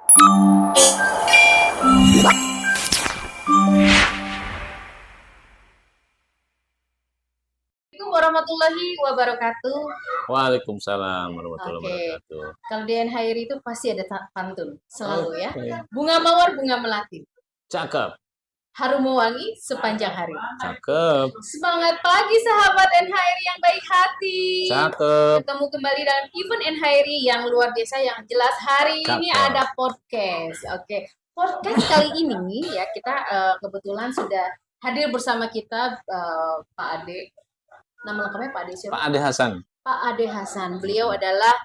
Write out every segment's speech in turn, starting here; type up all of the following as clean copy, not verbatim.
Assalamualaikum warahmatullahi wabarakatuh. Waalaikumsalam warahmatullahi Oke, wabarakatuh. kalau di NHRI itu pasti ada pantun selalu ya. Oke. Bunga mawar bunga melati, Cakep, harum mewangi sepanjang hari. cakep, Semangat pagi sahabat NHRI yang baik hati. cakep. Ketemu kembali dalam event NHRI yang luar biasa yang jelas hari ini Cakep. ada podcast. Oke, podcast kali ini ya kita kebetulan sudah hadir bersama kita Pak Ade. Nama lengkapnya Pak Ade siapa? Pak Ade Hasan. Pak Ade Hasan. Beliau adalah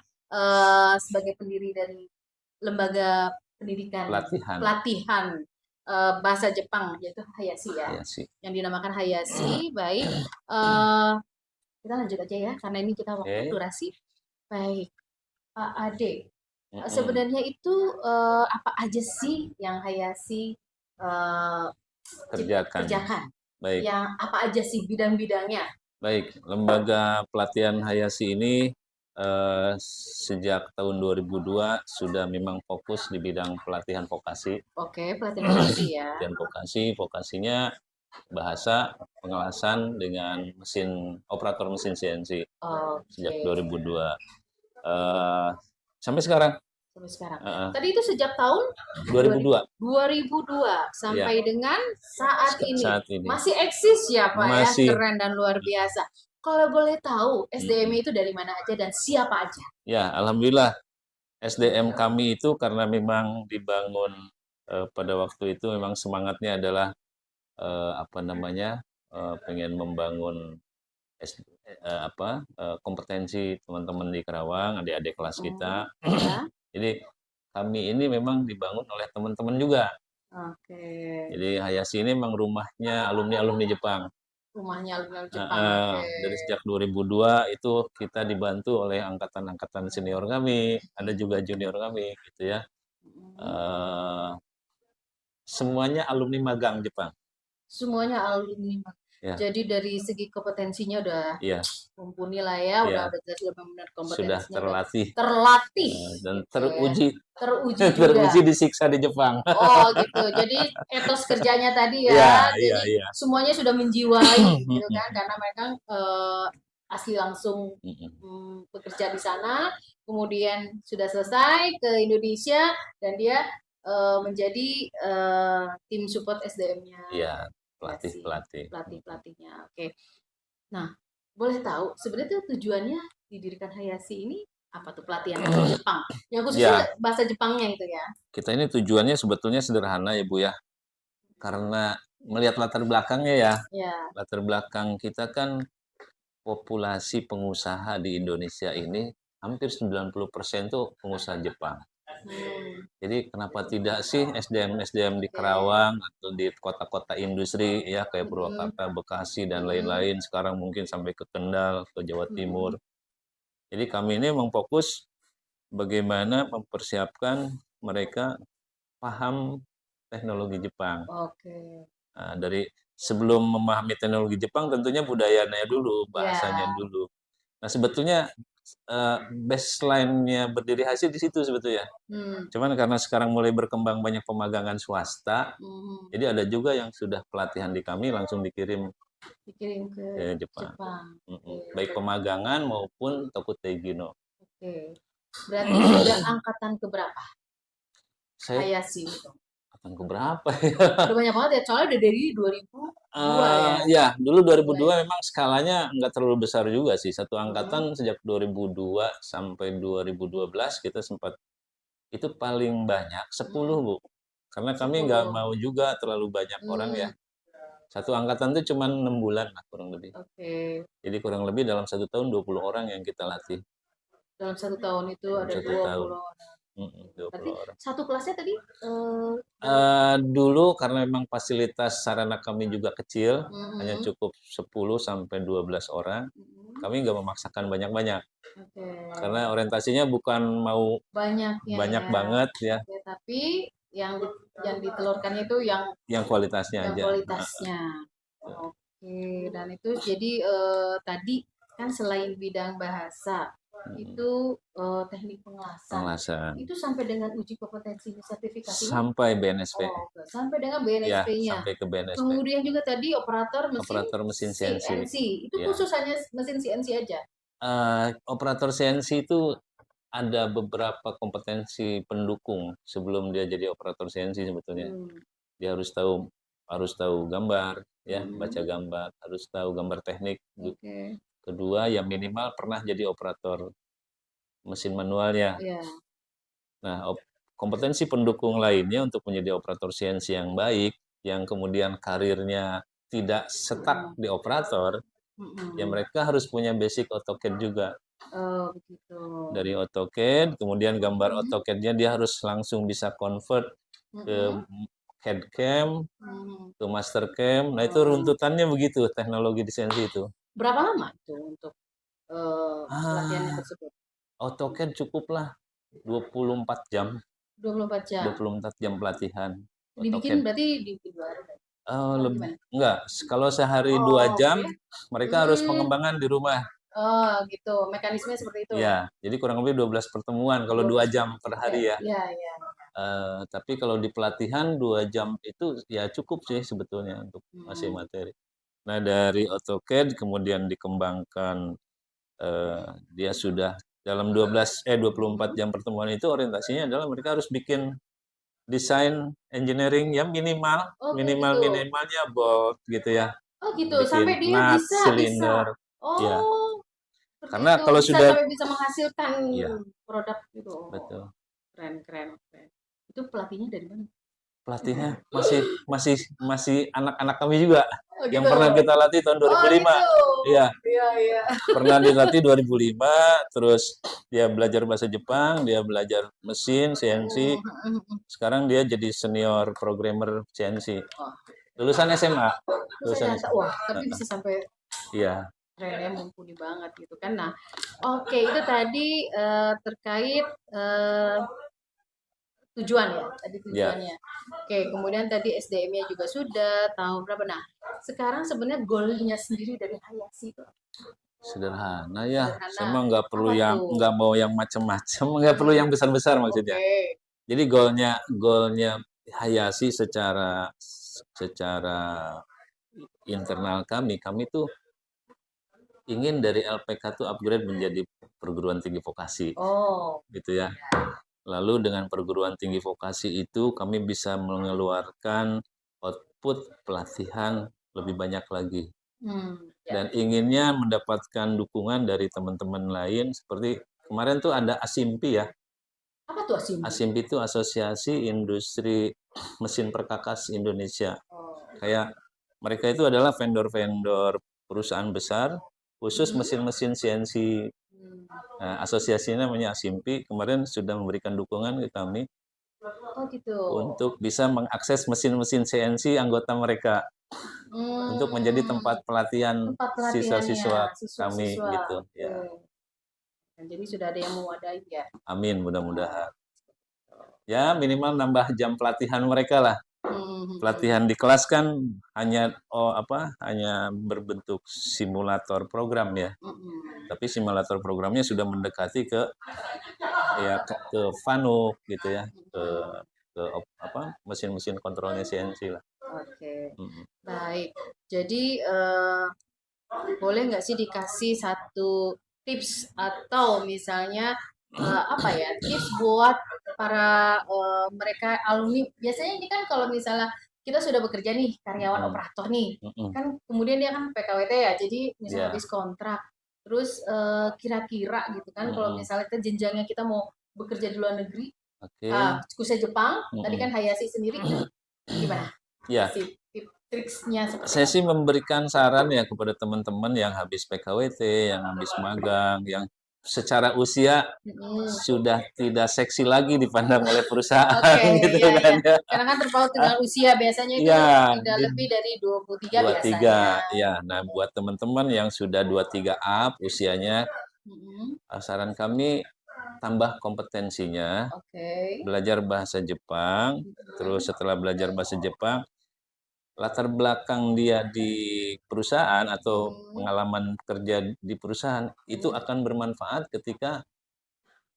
sebagai pendiri dari lembaga pendidikan pelatihan bahasa Jepang yaitu Hayashi ya. Hayashi. Yang dinamakan Hayashi. Baik. Kita lanjut aja ya karena ini kita waktu durasi. Baik. Pak Ade. Sebenarnya itu apa aja sih yang Hayashi kerjakan? Baik. Yang apa aja sih bidang-bidangnya? Baik, lembaga pelatihan Hayashi ini sejak tahun 2002 sudah memang fokus di bidang pelatihan vokasi. Oke, pelatihan vokasi ya. Pelatihan vokasinya bahasa pengelasan dengan operator mesin CNC. Sejak 2002 sampai sekarang. Tadi itu sejak tahun 2002 sampai dengan saat ini. ini. Masih eksis ya Pak Masih. ya, keren dan luar biasa. Kalau boleh tahu SDM itu dari mana aja dan siapa aja? Ya, alhamdulillah SDM kami itu karena memang dibangun pada waktu itu memang semangatnya adalah pengen membangun kompetensi teman-teman di Karawang, adik-adik kelas kita. Jadi kami ini memang dibangun oleh teman-teman juga. Oke. Jadi Hayashi ini memang rumahnya alumni Jepang. Rumahnya alumni Jepang. Dari sejak 2002 itu kita dibantu oleh angkatan-angkatan senior kami, ada juga junior kami, gitu ya. Semuanya alumni magang Jepang. Semuanya alumni magang. Ya. Jadi dari segi kompetensinya udah mumpuni lah ya, udah benar-benar kompetensinya. Sudah terlatih dan teruji juga. disiksa di Jepang. Oh gitu. Jadi etos kerjanya tadi ya. Jadi semuanya sudah menjiwai gitu kan karena mereka asli langsung bekerja di sana, kemudian sudah selesai ke Indonesia dan dia menjadi tim support SDM-nya. Iya. Pelatihnya. Oke. Nah, boleh tahu sebenarnya tujuannya didirikan Hayashi ini apa tuh pelatihan bahasa Jepang? Yang khususnya bahasa Jepangnya itu ya. Kita ini tujuannya sebetulnya sederhana ya Bu ya. Karena melihat latar belakangnya ya. Latar belakang kita kan populasi pengusaha di Indonesia ini hampir 90% tuh pengusaha Jepang. Jadi kenapa tidak sih SDM di Karawang atau di kota-kota industri ya kayak Purwakarta, Bekasi dan lain-lain sekarang mungkin sampai ke Kendal, ke Jawa Timur. Jadi kami ini memang fokus bagaimana mempersiapkan mereka paham teknologi Jepang. Nah, dari sebelum memahami teknologi Jepang tentunya budayanya dulu, bahasanya dulu. Nah sebetulnya baseline-nya berdiri Hayashi di situ sebetulnya. Cuman karena sekarang mulai berkembang banyak pemagangan swasta, jadi ada juga yang sudah pelatihan di kami langsung dikirim ke Jepang. Baik pemagangan maupun Tokutegino. Oke. Berarti sudah angkatan keberapa? Hayashi itu. Angkatan keberapa ya? Udah banyak banget ya, soalnya udah dari 2002 ya. Ya, dulu 2002 memang skalanya nggak terlalu besar juga sih. Satu angkatan sejak 2002 sampai 2012 kita sempat itu paling banyak 10 Bu. Karena kami nggak mau juga terlalu banyak orang ya. Satu angkatan itu cuma 6 bulan lah kurang lebih. Jadi kurang lebih dalam 1 tahun 20 orang yang kita latih. Dalam 1 tahun itu ada 20 orang. Berarti satu kelasnya tadi? Dulu karena memang fasilitas sarana kami juga kecil, hanya cukup 10 sampai 12 orang. Kami nggak memaksakan banyak-banyak. Karena orientasinya bukan mau banyak banget ya. Tapi yang ditelurkan itu yang kualitasnya aja. Oke, dan itu jadi tadi kan selain bidang bahasa, itu teknik pengelasan. Itu sampai dengan uji kompetensi sertifikasinya? Sampai BNSP. Oh, sampai dengan BNSP-nya. Ya, sampai ke BNSP. Kemudian juga tadi operator mesin CNC. Itu khusus hanya mesin CNC aja? Operator CNC itu ada beberapa kompetensi pendukung sebelum dia jadi operator CNC sebetulnya. Dia harus tahu gambar, ya, baca gambar, harus tahu gambar teknik. Kedua, ya minimal pernah jadi operator mesin manualnya. Nah, kompetensi pendukung lainnya untuk menjadi operator CNC yang baik, yang kemudian karirnya tidak stuck di operator, ya mereka harus punya basic AutoCAD juga. Begitu. Dari AutoCAD, kemudian gambar AutoCAD-nya dia harus langsung bisa convert ke CAD-CAM, ke Mastercam. Nah, itu runtutannya begitu, teknologi di CNC itu. Berapa lama itu untuk pelatihannya tersebut? AutoCAD cukuplah 24 jam. 24 jam? 24 jam pelatihan. Dibikin berarti di 2 hari? Enggak, kalau sehari 2 jam, mereka harus pengembangan di rumah. Oh, gitu. Mekanisme seperti itu? Ya, jadi kurang lebih 12 pertemuan kalau 2 jam per hari ya. Iya. Tapi kalau di pelatihan 2 jam itu ya cukup sih sebetulnya untuk ngasih materi. Nah, dari AutoCAD kemudian dikembangkan, dia sudah dalam 24 jam pertemuan itu orientasinya adalah mereka harus bikin desain engineering yang minimalnya bolt gitu ya. Oh gitu, sampai dia silinder. Ya. Karena itu kalau sudah sampai bisa menghasilkan produk gitu. Betul. Keren. Itu pelatihnya dari mana? Pelatihnya masih anak-anak kami juga. Yang pernah kita latih tahun 2005. Iya. Pernah dilatih 2005, terus dia belajar bahasa Jepang, dia belajar mesin CNC. Sekarang dia jadi senior programmer CNC. Lulusan SMA. Wah, tapi bisa sampai keren, mumpuni banget gitu kan. Nah, oke, itu tadi terkait tujuan ya, tadi tujuannya. Oke, kemudian tadi SDM-nya juga sudah, tahun berapa. Nah, sekarang sebenarnya goalnya sendiri dari Hayashi itu sederhana ya. Saya mah nggak mau yang macam-macam, nggak perlu yang besar-besar maksudnya. Jadi goalnya Hayashi secara internal kami tuh ingin dari LPK tuh upgrade menjadi perguruan tinggi vokasi. Gitu ya. Lalu dengan perguruan tinggi vokasi itu kami bisa mengeluarkan output pelatihan lebih banyak lagi. Dan inginnya mendapatkan dukungan dari teman-teman lain seperti kemarin tuh ada ASIMPI ya. Apa tuh ASIMPI? ASIMPI itu Asosiasi Industri Mesin Perkakas Indonesia. Kayak mereka itu adalah vendor-vendor perusahaan besar khusus mesin-mesin CNC. Nah, asosiasinya namanya ASIMPI, kemarin sudah memberikan dukungan ke kami untuk bisa mengakses mesin-mesin CNC anggota mereka untuk menjadi tempat pelatihan siswa-siswa kami gitu ya. Jadi sudah ada yang mewadai ya. Amin, mudah-mudahan. Ya minimal nambah jam pelatihan mereka lah. Pelatihan di kelas kan hanya berbentuk simulator program ya. Tapi simulator programnya sudah mendekati ke FANUC gitu ya, ke mesin-mesin kontrolnya CNC lah. Oke. Baik. Jadi boleh nggak sih dikasih satu tips atau misalnya tips buat para mereka alumni. Biasanya ini kan kalau misalnya kita sudah bekerja nih, karyawan operator nih, kan kemudian dia kan PKWT ya, jadi misalnya habis kontrak, terus kira-kira gitu kan, kalau misalnya kita jenjangnya kita mau bekerja di luar negeri, khususnya Jepang, tadi kan Hayashi sendiri, gimana? Ya. Triksnya saya sih memberikan saran ya kepada teman-teman yang habis PKWT, yang habis magang, yang secara usia sudah tidak seksi lagi dipandang oleh perusahaan gitu kan ya. Karena kan terpaut dengan usia biasanya itu tidak lebih dari 23 biasanya. Ya. Nah, buat teman-teman yang sudah 23 up usianya, saran kami tambah kompetensinya. Belajar bahasa Jepang, terus setelah belajar bahasa Jepang latar belakang dia di perusahaan atau pengalaman kerja di perusahaan itu akan bermanfaat ketika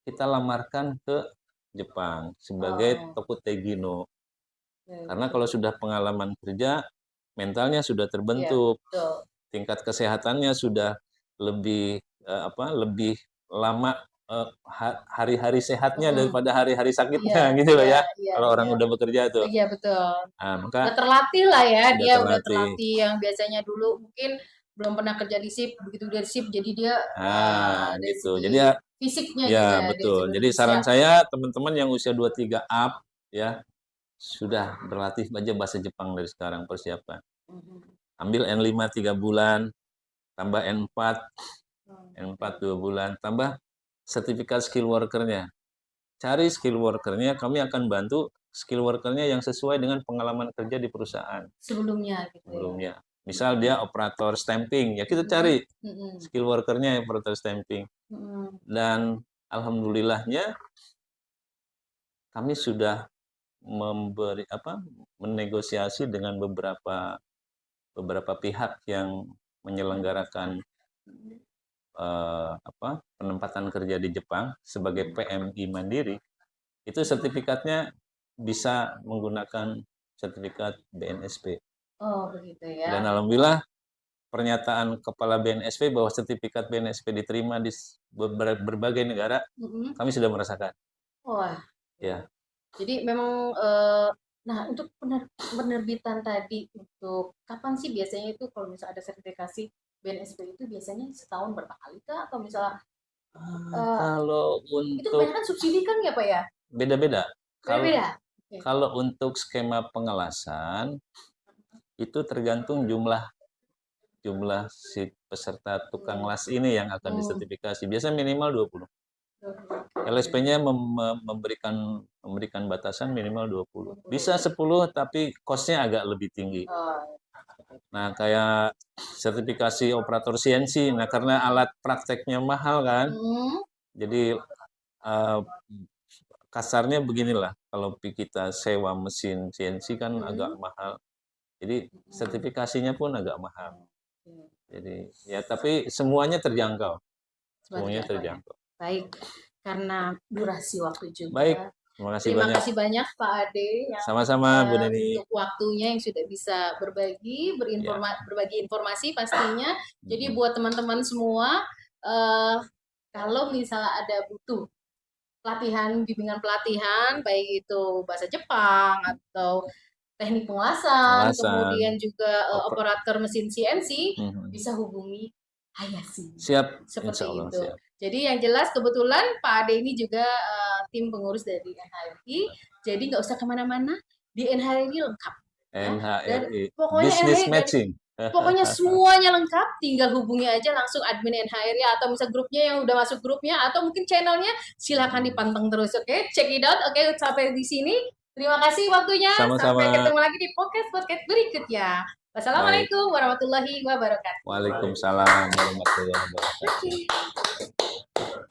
kita lamarkan ke Jepang sebagai Tokutegi no. Karena kalau sudah pengalaman kerja, mentalnya sudah terbentuk, tingkat kesehatannya sudah lebih lebih lama hari-hari sehatnya daripada hari-hari sakitnya gitu loh ya. Kalau orang udah bekerja tuh. Iya betul. Nah, maka udah terlatih lah ya, dia udah terlatih yang biasanya dulu mungkin belum pernah kerja di shift, begitu dia di shift jadi dia gitu. Jadi fisiknya ya juga, betul. Jadi saran saya teman-teman yang usia 23 up ya sudah berlatih aja bahasa Jepang dari sekarang, persiapan. Ambil N5 3 bulan, tambah N4 2 bulan, tambah sertifikat skill worker-nya. Cari skill worker-nya, kami akan bantu skill worker-nya yang sesuai dengan pengalaman kerja di perusahaan. Sebelumnya gitu sebelumnya. Misal dia operator stamping, ya kita cari skill worker-nya yang operator stamping. Dan alhamdulillahnya kami sudah menegosiasi dengan beberapa pihak yang menyelenggarakan penempatan kerja di Jepang sebagai PMI mandiri. Itu sertifikatnya bisa menggunakan sertifikat BNSP. Oh, begitu ya. Dan alhamdulillah pernyataan kepala BNSP bahwa sertifikat BNSP diterima di berbagai negara, kami sudah merasakan. Wah. Ya. Jadi memang nah untuk penerbitan tadi untuk kapan sih biasanya itu kalau misalnya ada sertifikasi BNSP itu biasanya setahun berapa kali kah atau misalnya kalau untuk itu kebanyakan subsidi kan ya Pak ya? Beda-beda. Beda-beda. Kalau untuk skema pengelasan itu tergantung jumlah si peserta tukang las ini yang akan disertifikasi. Biasanya minimal 20. LSP-nya memberikan batasan minimal 20. Bisa 10 tapi cost-nya agak lebih tinggi. Nah, kayak sertifikasi operator CNC, nah karena alat prakteknya mahal kan, jadi kasarnya beginilah, kalau kita sewa mesin CNC kan agak mahal, jadi sertifikasinya pun agak mahal. Jadi ya tapi semuanya terjangkau. Semuanya terjangkau. Baik, karena durasi waktu juga. Baik, terima kasih banyak Pak Ade yang sama-sama Bu Neni untuk waktunya yang sudah bisa berbagi informasi pastinya. Jadi buat teman-teman semua kalau misalnya ada butuh bimbingan pelatihan baik itu bahasa Jepang atau teknik pengelasan, kemudian juga operator mesin CNC, bisa hubungi Hayashi. Siap. Seperti itu. Siap. Jadi yang jelas kebetulan Pak Ade ini juga tim pengurus dari NHRI, jadi nggak usah kemana-mana, di NHRI lengkap. NHRI, business matching. Pokoknya semuanya lengkap, tinggal hubungi aja langsung admin NHRI atau misal grupnya yang udah masuk grupnya atau mungkin channelnya, silakan dipanteng terus, oke? Check it out, oke? Sampai di sini. Terima kasih waktunya. Sama-sama. Sampai ketemu lagi di podcast berikutnya. Wassalamualaikum warahmatullahi wabarakatuh. Waalaikumsalam warahmatullahi wabarakatuh.